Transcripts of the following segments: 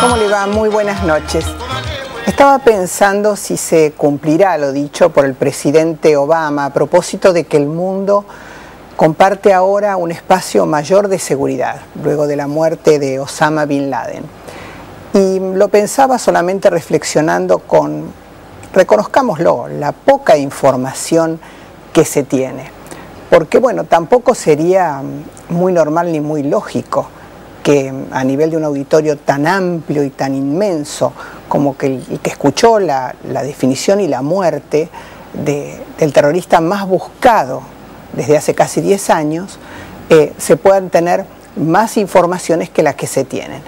¿Cómo le va? Muy buenas noches. Estaba pensando si se cumplirá lo dicho por el presidente Obama a propósito de que el mundo comparte ahora un espacio mayor de seguridad, luego de la muerte de Osama Bin Laden. Y lo pensaba solamente reflexionando con, reconozcámoslo, la poca información que se tiene. Porque bueno, tampoco sería muy normal ni muy lógico que a nivel de un auditorio tan amplio y tan inmenso como que el que escuchó la definición y la muerte del terrorista más buscado desde hace casi 10 años, se puedan tener más informaciones que las que se tienen.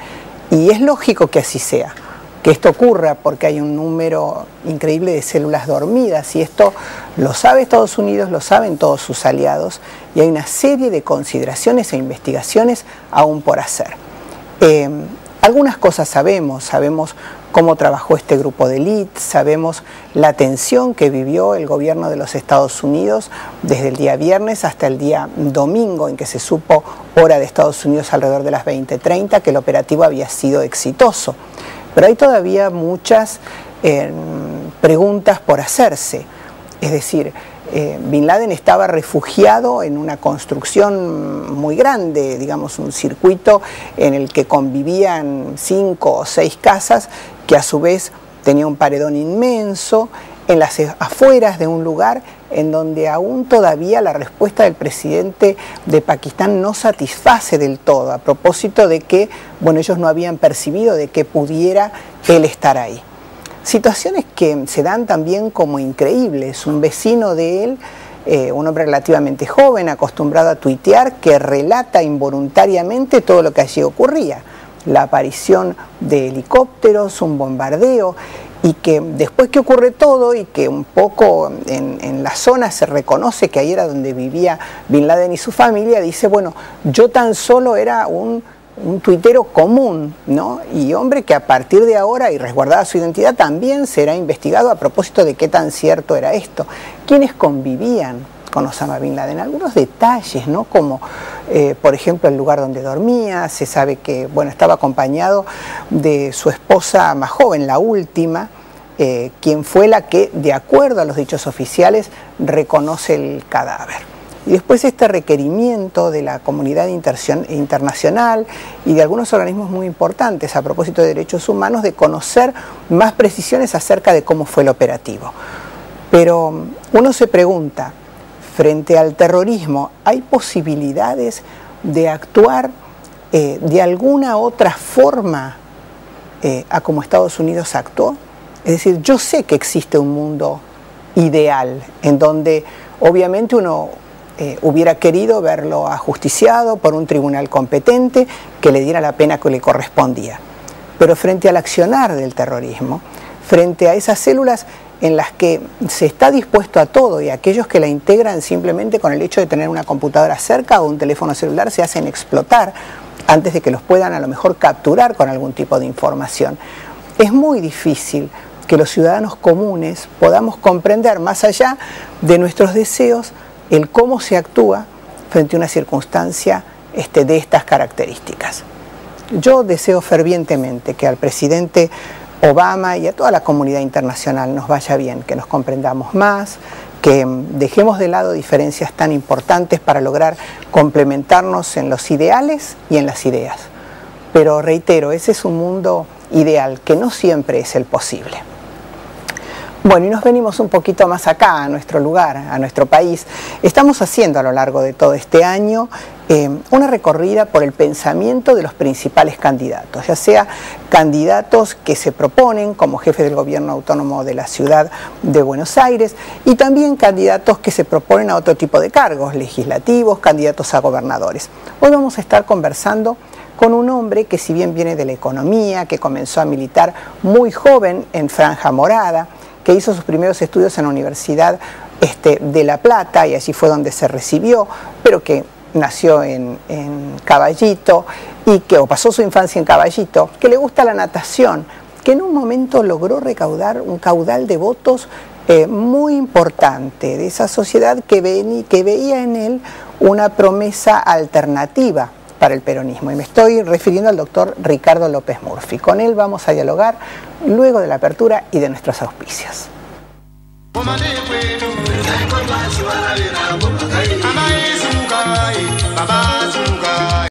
Y es lógico que así sea, que esto ocurra porque hay un número increíble de células dormidas y esto lo sabe Estados Unidos, lo saben todos sus aliados y hay una serie de consideraciones e investigaciones aún por hacer. Algunas cosas sabemos cómo trabajó este grupo de élite, sabemos la tensión que vivió el gobierno de los Estados Unidos desde el día viernes hasta el día domingo en que se supo, hora de Estados Unidos alrededor de las 20:30, que el operativo había sido exitoso. Pero hay todavía muchas preguntas por hacerse. Es decir, Bin Laden estaba refugiado en una construcción muy grande, digamos un circuito en el que convivían 5 o 6 casas, que a su vez tenía un paredón inmenso, en las afueras de un lugar en donde aún todavía la respuesta del presidente de Pakistán no satisface del todo, a propósito de que, bueno, ellos no habían percibido de que pudiera él estar ahí. Situaciones que se dan también como increíbles. Un vecino de él, un hombre relativamente joven, acostumbrado a tuitear, que relata involuntariamente todo lo que allí ocurría. La aparición de helicópteros, un bombardeo, y que después que ocurre todo y que un poco en la zona se reconoce que ahí era donde vivía Bin Laden y su familia, dice, bueno, yo tan solo era un tuitero común, ¿no? Y hombre que a partir de ahora, y resguardada su identidad, también será investigado a propósito de qué tan cierto era esto. ¿Quiénes convivían con Osama Bin Laden? Algunos detalles, ¿no? Como, por ejemplo, el lugar donde dormía. Se sabe que, bueno, estaba acompañado de su esposa más joven, la última, quien fue la que, de acuerdo a los dichos oficiales, reconoce el cadáver. Y después este requerimiento de la comunidad internacional y de algunos organismos muy importantes a propósito de derechos humanos de conocer más precisiones acerca de cómo fue el operativo. Pero uno se pregunta, frente al terrorismo, ¿hay posibilidades de actuar de alguna otra forma a como Estados Unidos actuó? Es decir, yo sé que existe un mundo ideal en donde obviamente uno hubiera querido verlo ajusticiado por un tribunal competente que le diera la pena que le correspondía. Pero frente al accionar del terrorismo, frente a esas células en las que se está dispuesto a todo y aquellos que la integran simplemente con el hecho de tener una computadora cerca o un teléfono celular se hacen explotar antes de que los puedan a lo mejor capturar con algún tipo de información. Es muy difícil que los ciudadanos comunes podamos comprender más allá de nuestros deseos el cómo se actúa frente a una circunstancia de estas características. Yo deseo fervientemente que al presidente Obama y a toda la comunidad internacional nos vaya bien, que nos comprendamos más, que dejemos de lado diferencias tan importantes para lograr complementarnos en los ideales y en las ideas. Pero reitero, ese es un mundo ideal que no siempre es el posible. Bueno, y nos venimos un poquito más acá, a nuestro lugar, a nuestro país. Estamos haciendo a lo largo de todo este año una recorrida por el pensamiento de los principales candidatos, ya sea candidatos que se proponen como jefe del gobierno autónomo de la ciudad de Buenos Aires y también candidatos que se proponen a otro tipo de cargos legislativos, candidatos a gobernadores. Hoy vamos a estar conversando con un hombre que, si bien viene de la economía, que comenzó a militar muy joven en Franja Morada, que hizo sus primeros estudios en la Universidad de La Plata y allí fue donde se recibió, pero que nació en Caballito y que pasó su infancia en Caballito, que le gusta la natación, que en un momento logró recaudar un caudal de votos muy importante de esa sociedad que veía en él una promesa alternativa para el peronismo. Y me estoy refiriendo al doctor Ricardo López Murphy. Con él vamos a dialogar luego de la apertura y de nuestros auspicios.